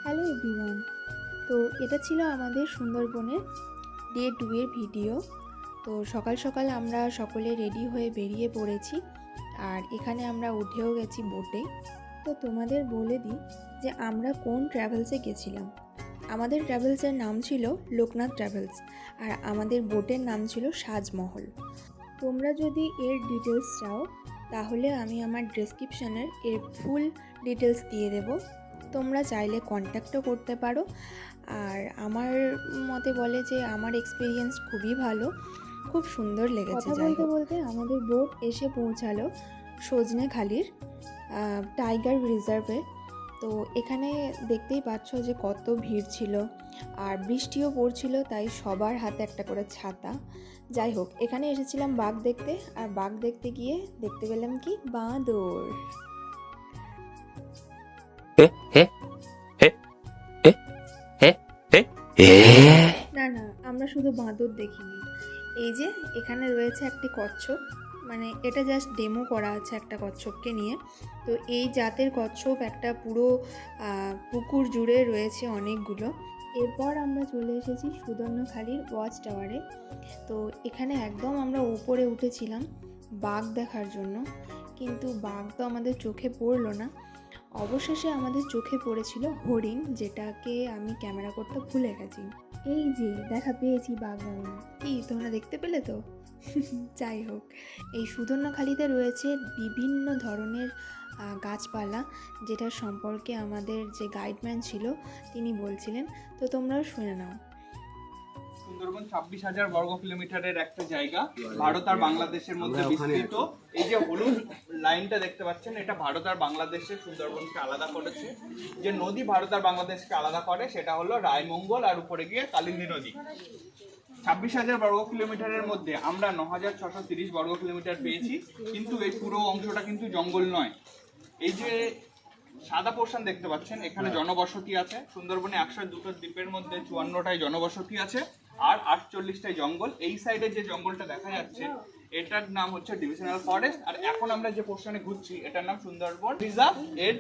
Hello everyone. তো এটা ছিল আমাদের সুন্দরবনের ডে 2 এর ভিডিও। তো সকাল সকাল আমরা সকলে রেডি হয়ে বেরিয়ে পড়েছি, আর এখানে আমরা উঠেও গেছি বোটে। তো তোমাদের বলে দিই যে আমরা কোন ট্রাভেলসে গেছিলাম। আমাদের ট্রাভেলসের নাম ছিল লোকনাথ ট্রাভেলস, আর আমাদের বোটের নাম ছিল সাজমহল। তোমরা যদি এর ডিটেলস চাও তাহলে আমি আমার ডেসক্রিপশনের এর ফুল ডিটেলস দিয়ে দেবো। তোমরা চাইলে কন্ট্যাক্টও করতে পারো। আর আমার মতে বলে যে আমার এক্সপিরিয়েন্স খুবই ভালো, খুব সুন্দর লেগেছে। কথা বলতে বলতে আমাদের বোট এসে পৌঁছালো সজনেখালির টাইগার রিজার্ভে। তো এখানে দেখতেই পাচ্ছ যে কত ভিড় ছিল, আর বৃষ্টিও পড়ছিল, তাই সবার হাতে একটা করে ছাতা। যাই হোক, এখানে এসেছিলাম বাঘ দেখতে, আর বাঘ দেখতে গিয়ে দেখতে পেলাম কি বাঁদর। না না, আমরা শুধু বাঁদর দেখিনি। এই যে এখানে রয়েছে একটি কচ্ছপ, মানে এটা জাস্ট ডেমো করা আছে একটা কচ্ছপকে নিয়ে। তো এই জাতের কচ্ছপ একটা পুরো পুকুর জুড়ে রয়েছে অনেকগুলো। এরপর আমরা চলে এসেছি সুদর্ণখালির ওয়াচ টাওয়ারে। তো এখানে একদম আমরা উপরে উঠেছিলাম বাঘ দেখার জন্য, কিন্তু বাঘ তো আমাদের চোখে পড়লো না। অবশেষে আমাদের চোখে পড়েছিল হরিণ, যেটাকে আমি ক্যামেরা করতে ভুলে গেছি। এই যে দেখা পেয়েছি বাঘ মামা, কি তোমরা দেখতে পেলে তো? যাই হোক, এই সুদর্ণখালিতে রয়েছে বিভিন্ন ধরনের গাছপালা, যেটার সম্পর্কে আমাদের যে গাইডম্যান ছিল তিনি বলছিলেন। তো তোমরাও শুনে নাও। সুন্দরবন 26,000 বর্গ কিলোমিটারের একটা জায়গা, ভারত আর বাংলাদেশের মধ্যে বিস্তৃত। এই যে হলুদ লাইনটা দেখতে পাচ্ছেন, এটা ভারত আর বাংলাদেশের সুন্দরবনকে আলাদা করেছে। যে নদী ভারত আর বাংলাদেশকে আলাদা করে সেটা হলো রায়মঙ্গল, আর উপরে গিয়ে কালিন্দী নদী। 26,000 বর্গ কিলোমিটারের মধ্যে আমরা 9,630 বর্গ কিলোমিটার পেয়েছি, কিন্তু এই পুরো অংশটা কিন্তু জঙ্গল নয়। এই যে সাদা পোর্শন দেখতে পাচ্ছেন, এখানে জনবসতি আছে। সুন্দরবনে 102টা দ্বীপের মধ্যে 54টাই জনবসতি আছে, আর 48টাই জঙ্গল। এই সাইডে যে জঙ্গলটা দেখা যাচ্ছে এটার নাম হচ্ছে ডিভিশনাল ফরেস্ট। আর এখন আমরা যে পোর্শনে ঘুরছি এটার নাম সুন্দরবন রিজার্ভ। এর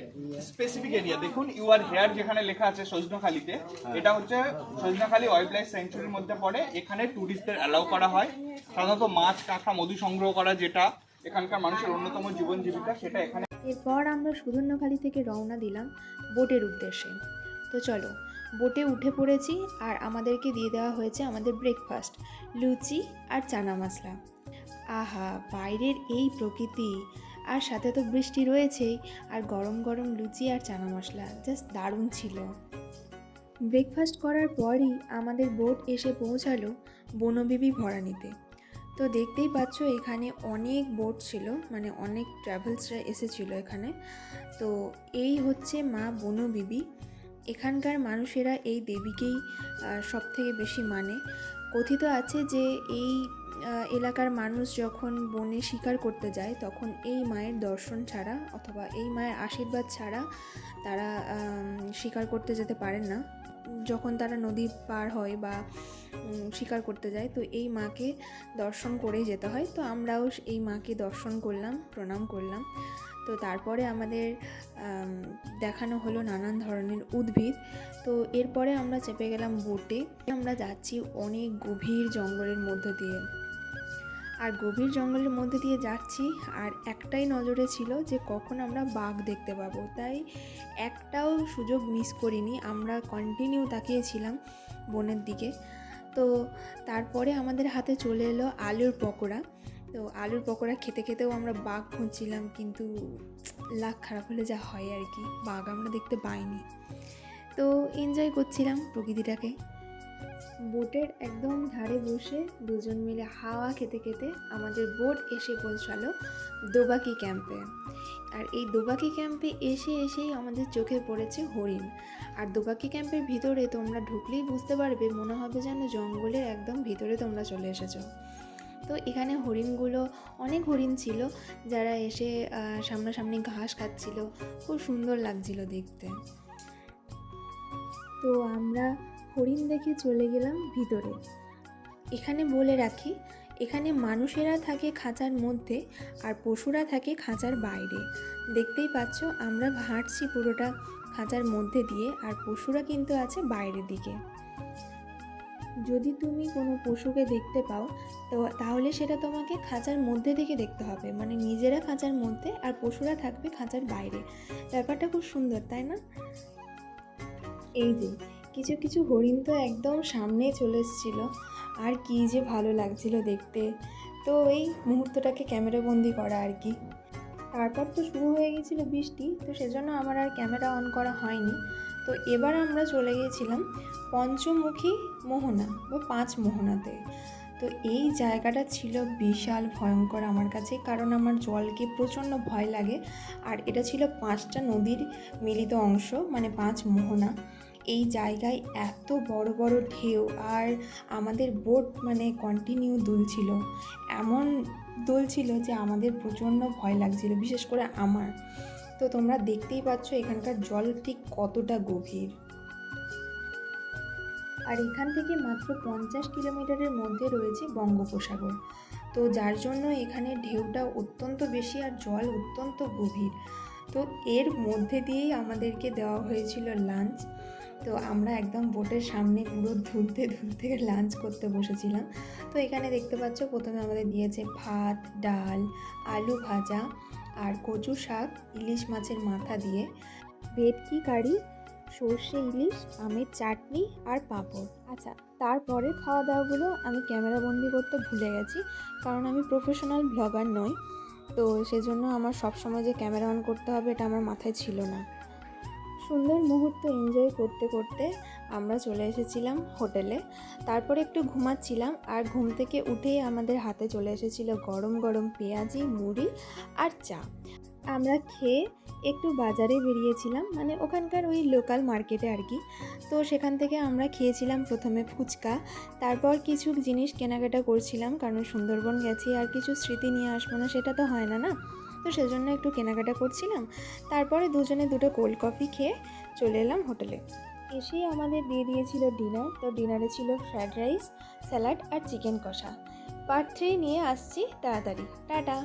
স্পেসিফিক এরিয়া দেখুন, ইউ আর হেয়ার যেখানে লেখা আছে সজনেখালিতে, এটা হচ্ছে সজনেখালি ওয়াইল্ড লাইফ স্যাংচুয়ারির মধ্যে পড়ে। এখানে ট্যুরিস্টদের অ্যালাউ করা হয়। সাধারণত মাছ, কাঁকড়া, মধু সংগ্রহ করা, যেটা এখানকার মানুষের অন্যতম জীবন জীবিকা, সেটা এখানে। এরপর আমরা সুদর্ণখালি থেকে রওনা দিলাম বোটের উদ্দেশ্যে। তো চলো, বোটে উঠে পড়েছি, আর আমাদেরকে দিয়ে দেওয়া হয়েছে আমাদের ব্রেকফাস্ট, লুচি আর চানা মশলা। আহা, বাইরের এই প্রকৃতি, আর সাথে তো বৃষ্টি রয়েছেই, আর গরম গরম লুচি আর চানা মশলা জাস্ট দারুণ ছিল। ব্রেকফাস্ট করার পরই আমাদের বোট এসে পৌঁছালো বনবিবি ভরানীতে। তো দেখতেই পাচ্ছ এখানে অনেক বোট ছিল, মানে অনেক ট্রাভেলসরা এসেছিলো এখানে। তো এই হচ্ছে মা বনবিবি। এখানকার মানুষেরা এই দেবীকেই সব থেকে বেশি মানে। কথিত আছে যে এই এলাকার মানুষ যখন বনে শিকার করতে যায়, তখন এই মায়ের দর্শন ছাড়া অথবা এই মায়ের আশীর্বাদ ছাড়া তারা শিকার করতে যেতে পারেন না। যখন তারা নদী পার হয় বা শিকার করতে যায়, তো এই মাকে দর্শন করেই যেতে হয়। তো আমরাও এই মাকে দর্শন করলাম, প্রণাম করলাম। তো তারপরে আমাদের দেখানো হলো নানান ধরনের উদ্ভিদ। তো এরপরে আমরা চেপে গেলাম বোটে। আমরা যাচ্ছি অনেক গভীর জঙ্গলের মধ্য দিয়ে, আর গভীর জঙ্গলের মধ্যে দিয়ে যাচ্ছি, আর একটাই নজরে ছিল যে কখন আমরা বাঘ দেখতে পাবো। তাই একটাও সুযোগ মিস করিনি, আমরা কন্টিনিউ তাকিয়েছিলাম বনের দিকে। তো তারপরে আমাদের হাতে চলে এলো আলুর পকোড়া। তো আলুর পকোড়া খেতে খেতেও আমরা বাঘ খুঁজছিলাম, কিন্তু লাক খারাপ হলে যা হয় আর কি, বাঘ আমরা দেখতে পাইনি। তো এনজয় করছিলাম প্রকৃতিটাকে। বোটের একদম ধারে বসে দুজন মিলে হাওয়া খেতে খেতে আমাদের বোট এসে পৌঁছালো দোবাকি ক্যাম্পে। আর এই দোবাকি ক্যাম্পে এসেই আমাদের চোখে পড়েছে হরিণ। আর দোবাকি ক্যাম্পের ভিতরে তোমরা ঢুকলেই বুঝতে পারবে, মনে হবে যেন জঙ্গলের একদম ভিতরে তোমরা চলে এসেছো। তো এখানে হরিণগুলো, অনেক হরিণ ছিল যারা এসে সামনাসামনি ঘাস খাচ্ছিল, খুব সুন্দর লাগছিল দেখতে। তো আমরা হরিণ দেখে চলে গেলাম ভিতরে। এখানে বলে রাখি, এখানে মানুষেরা থাকে খাঁচার মধ্যে আর পশুরা থাকে খাঁচার বাইরে। দেখতেই পাচ্ছ আমরা হাঁটছি পুরোটা খাঁচার মধ্যে দিয়ে, আর পশুরা কিন্তু আছে বাইরের দিকে। যদি তুমি কোনো পশুকে দেখতে পাও তো তাহলে সেটা তোমাকে খাঁচার মধ্যে থেকে দেখতে হবে, মানে নিজেরা খাঁচার মধ্যে আর পশুরা থাকবে খাঁচার বাইরে। ব্যাপারটা খুব সুন্দর, তাই না? এই যে কিছু কিছু হরিণ তো একদম সামনেই চলে এসেছিলো, আর কি যে ভালো লাগছিল দেখতে। তো এই মুহূর্তটাকে ক্যামেরাবন্দি করা আর কি। তারপর তো শুরু হয়ে গেছিলো বৃষ্টি, তো সেজন্য আমার আর ক্যামেরা অন করা হয়নি। তো এবার আমরা চলে গিয়েছিলাম পঞ্চমুখী মোহনা বা 5 মোহনাতে। তো এই জায়গাটা ছিল বিশাল ভয়ঙ্কর আমার কাছে, কারণ আমার জলকে প্রচণ্ড ভয় লাগে। আর এটা ছিল 5টা নদীর মিলিত অংশ, মানে 5 মোহনা। এই জায়গায় এত বড় বড় ঢেউ, আর আমাদের বোট মানে কন্টিনিউ দুলছিল, এমন দুলছিল যে আমাদের প্রচণ্ড ভয় লাগছিল, বিশেষ করে আমার। তো তোমরা দেখতেই পাচ্ছ এখানকার জল ঠিক কতটা গভীর। আর এখান থেকে মাত্র 50 কিলোমিটারের মধ্যে রয়েছে বঙ্গোপসাগর, তো যার জন্য এখানে ঢেউটা অত্যন্ত বেশি আর জল অত্যন্ত গভীর। তো এর মধ্যে দিয়েই আমাদেরকে দেওয়া হয়েছিল লাঞ্চ। তো আমরা একদম বোটের সামনে পুরো ধুলতে ধুলতে লাঞ্চ করতে বসেছিলাম। তো এখানে দেখতে পাচ্ছ প্রথমে আমাদের দিয়েছে ভাত, ডাল, আলু ভাজা আর কচু শাক, ইলিশ মাছের মাথা দিয়ে, ভেটকি কারি, সর্ষে ইলিশ, আমের চাটনি আর পাঁপড়। আচ্ছা, তারপরে খাওয়া দাওয়াগুলো আমি ক্যামেরাবন্দি করতে ভুলে গেছি, কারণ আমি প্রফেশনাল ব্লগার নই। তো সেজন্য আমার সবসময় যে ক্যামেরা অন করতে হবে এটা আমার মাথায় ছিল না। সুন্দর মুহূর্ত এনজয় করতে করতে আমরা চলে এসেছিলাম হোটেলে। তারপরে একটু ঘুমাচ্ছিলাম, আর ঘুম থেকে উঠেই আমাদের হাতে চলে এসেছিল গরম গরম পেঁয়াজি, মুড়ি আর চা। আমরা খেয়ে একটু বাজারে বেরিয়েছিলাম, মানে ওখানকার ওই লোকাল মার্কেটে আর কি। তো সেখান থেকে আমরা খেয়েছিলাম প্রথমে ফুচকা, তারপর কিছু জিনিস কেনাকাটা করছিলাম, কারণ সুন্দরবন গেছি আর কিছু স্মৃতি নিয়ে আসবো না সেটা তো হয় না। তো সেজন্য একটু কেনাকাটা করছিলাম। তারপরে দুজনে দুটো কোল্ড কফি খেয়ে চলে এলাম হোটেলে। এসেই আমাদের দিয়ে দিয়েছিল ডিনার। তো ডিনারে ছিল ফ্রায়েড রাইস, স্যালাড আর চিকেন কষা। পার্ট 3 নিয়ে আসছি তাড়াতাড়ি। টাটা।